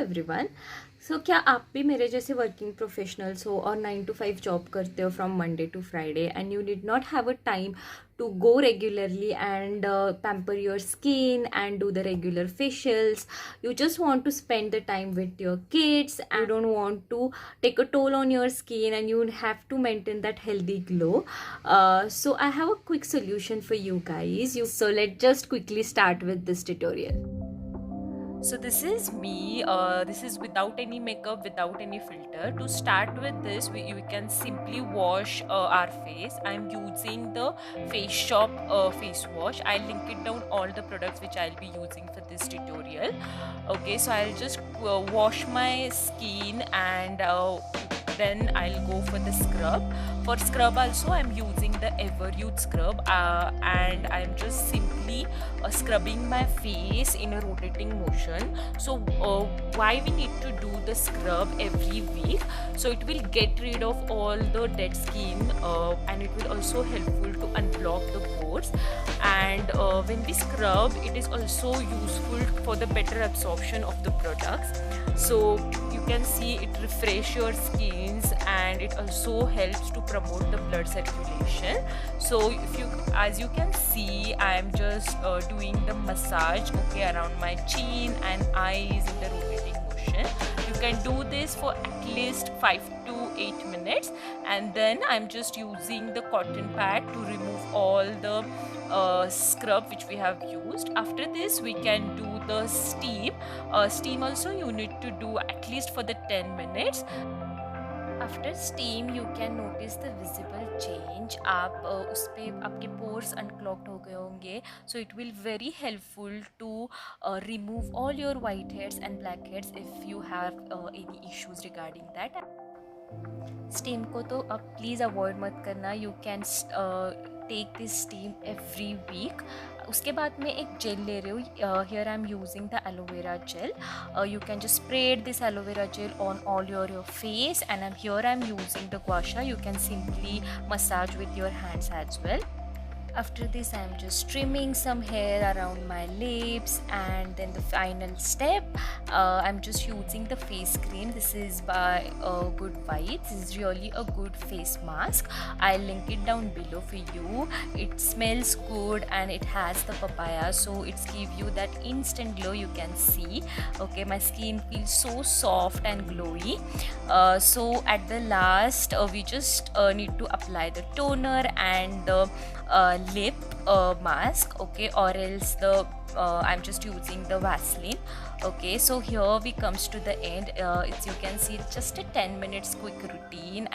Everyone. सो क्या आप भी मेरे जैसे वर्किंग प्रोफेशनल्स हो और 9 to 5 जॉब करते हो from Monday to Friday and you did not have a time to go regularly and pamper your skin and do the regular facials. You just want to spend the time with your kids and you don't want to take a toll on your skin and you have to maintain that healthy glow. So I have a quick solution for you guys. So let's just quickly start with this tutorial. So this is me. This is without any makeup, without any filter. To start with this, we can simply wash our face. I'm using the Face Shop face wash. I'll link it down all the products which I'll be using for this tutorial. Okay, so I'll just wash my skin and then I'll go for the scrub. For scrub also I'm using the Everyuth scrub and I'm just simply scrubbing my face in a rotating motion. So why we need to do the scrub every week? So it will get rid of all the dead skin and it will also helpful to unblock the pores. And when we scrub, it is also useful for the better absorption of the products. So you can see it refresh your skins and it also helps to promote the blood circulation. So if you, as you can see, I am just doing the massage around my chin and eyes in the rotating motion. You can do this for at least 5 to 8 minutes and then I'm just using the cotton pad to remove all the scrub which we have used. After this we can do the steam. Steam also you need to do at least for the 10 minutes. After steam you can notice the visible change. आप उस पर आपके pores unclogged हो गए होंगे. So it will very helpful to remove all your white heads and black heads if you have any issues regarding that. Steam को तो अब प्लीज़ अवॉइड मत करना. You can take this steam every week. उसके बाद मैं एक gel ले रही हूँ. Here I am using the aloe vera gel. You can just spread this aloe vera gel on all your face and here I am using the guasha. You can simply massage with your hands as well. After this I am just trimming some hair around my lips and then the final step I'm just using the face cream. This is by Good Vibes. This is really a good face mask. I'll link it down below for you. It smells good and it has the papaya, so it's give you that instant glow. You can see, okay, my skin feels so soft and glowy. So at the last we just need to apply the toner and the lip mask, okay, or else the I'm just using the Vaseline. Okay, so here we comes to the end. It's, you can see, just a 10 minutes quick routine.